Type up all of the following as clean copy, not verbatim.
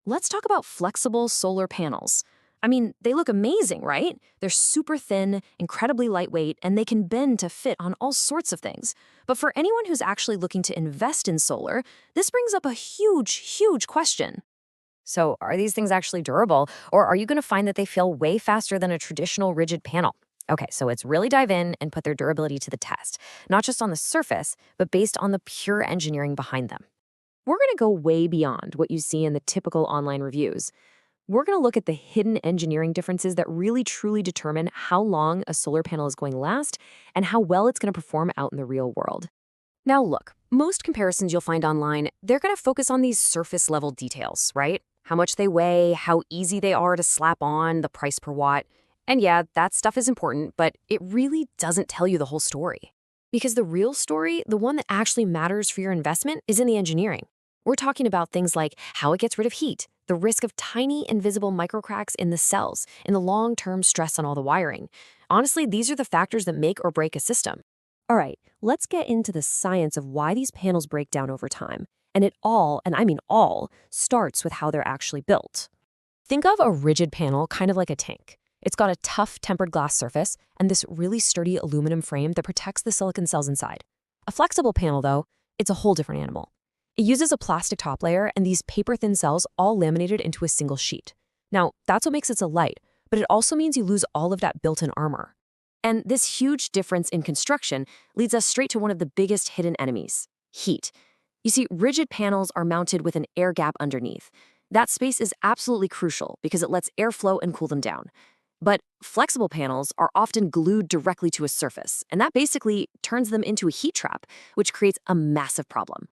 Let's talk about flexible solar panels. I mean, they look amazing, right? They're super thin, incredibly lightweight, and they can bend to fit on all sorts of things. But for anyone who's actually looking to invest in solar, this brings up a huge question. So, are these things actually durable, or are you going to find that they fail way faster than a traditional rigid panel? Okay, so it's really dive in and put their durability to the test, not just on the surface, but based on the pure engineering behind them. We're going to go way beyond what you see in the typical online reviews. We're going to look at the hidden engineering differences that really truly determine how long a solar panel is going to last and how well it's going to perform out in the real world. Now look, most comparisons you'll find online, they're going to focus on these surface level details, right? How much they weigh, how easy they are to slap on, the price per watt. And yeah, that stuff is important, but it really doesn't tell you the whole story. Because the real story, the one that actually matters for your investment, is in the engineering. We're talking about things like how it gets rid of heat, the risk of tiny invisible microcracks in the cells, and the long-term stress on all the wiring. Honestly, these are the factors that make or break a system. All right, let's get into the science of why these panels break down over time. And it all, and I mean all, starts with how they're actually built. Think of a rigid panel kind of like a tank. It's got a tough tempered glass surface and this really sturdy aluminum frame that protects the silicon cells inside. A flexible panel, though, it's a whole different animal. It uses a plastic top layer and these paper-thin cells all laminated into a single sheet. Now, that's what makes it so light, but it also means you lose all of that built-in armor. And this huge difference in construction leads us straight to one of the biggest hidden enemies: heat. You see, rigid panels are mounted with an air gap underneath. That space is absolutely crucial because it lets air flow and cool them down. But flexible panels are often glued directly to a surface, and that basically turns them into a heat trap, which creates a massive problem.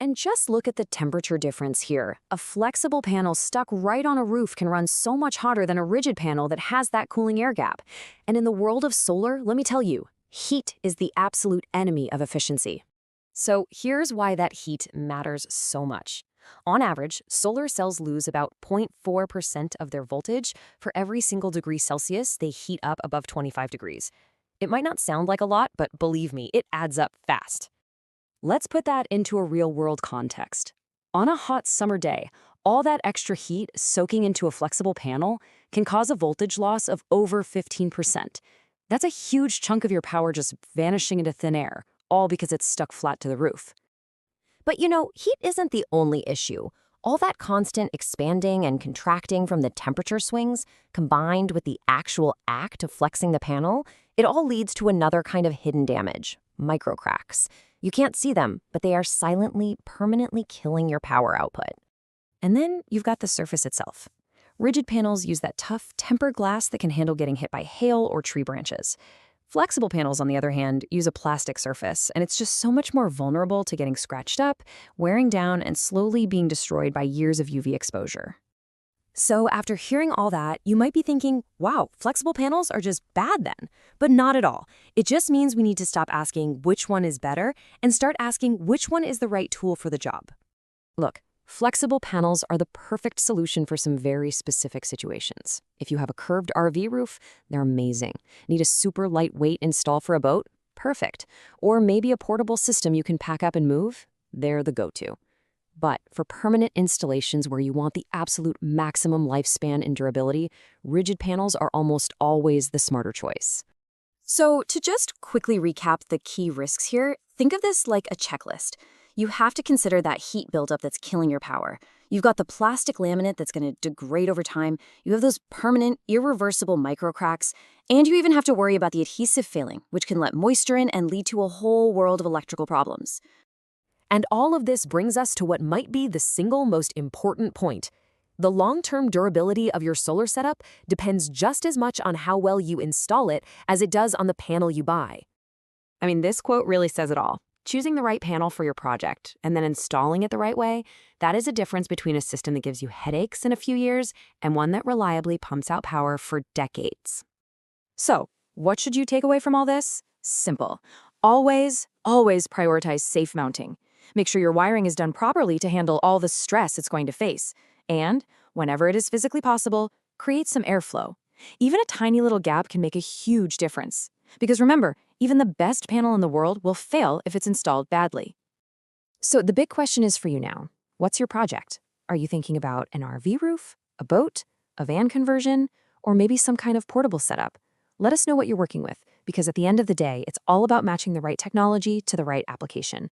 And just look at the temperature difference here. A flexible panel stuck right on a roof can run so much hotter than a rigid panel that has that cooling air gap. And in the world of solar, let me tell you, heat is the absolute enemy of efficiency. So here's why that heat matters so much. On average, solar cells lose about 0.4% of their voltage for every single degree Celsius they heat up above 25 degrees. It might not sound like a lot, but believe me, it adds up fast. Let's put that into a real-world context. On a hot summer day, all that extra heat soaking into a flexible panel can cause a voltage loss of over 15%. That's a huge chunk of your power just vanishing into thin air, all because it's stuck flat to the roof. But you know, heat isn't the only issue. All that constant expanding and contracting from the temperature swings, combined with the actual act of flexing the panel, it all leads to another kind of hidden damage: microcracks. You can't see them, but they are silently, permanently killing your power output. And then you've got the surface itself. Rigid panels use that tough, tempered glass that can handle getting hit by hail or tree branches. Flexible panels, on the other hand, use a plastic surface, and it's just so much more vulnerable to getting scratched up, wearing down, and slowly being destroyed by years of UV exposure. So after hearing all that, you might be thinking, wow, flexible panels are just bad then. But not at all. It just means we need to stop asking which one is better and start asking which one is the right tool for the job. Look, flexible panels are the perfect solution for some very specific situations. If you have a curved RV roof, they're amazing. Need a super lightweight install for a boat? Perfect. Or maybe a portable system you can pack up and move? They're the go-to. But for permanent installations where you want the absolute maximum lifespan and durability, rigid panels are almost always the smarter choice. So to just quickly recap the key risks here, think of this like a checklist. You have to consider that heat buildup that's killing your power. You've got the plastic laminate that's going to degrade over time. You have those permanent, irreversible microcracks. And you even have to worry about the adhesive failing, which can let moisture in and lead to a whole world of electrical problems. And all of this brings us to what might be the single most important point. The long-term durability of your solar setup depends just as much on how well you install it as it does on the panel you buy. I mean, this quote really says it all. Choosing the right panel for your project and then installing it the right way, that is a difference between a system that gives you headaches in a few years and one that reliably pumps out power for decades. So, what should you take away from all this? Simple. Always prioritize safe mounting. Make sure your wiring is done properly to handle all the stress it's going to face. And, whenever it is physically possible, create some airflow. Even a tiny little gap can make a huge difference. Because remember, even the best panel in the world will fail if it's installed badly. So the big question is for you now. What's your project? Are you thinking about an RV roof, a boat, a van conversion, or maybe some kind of portable setup? Let us know what you're working with, because at the end of the day, it's all about matching the right technology to the right application.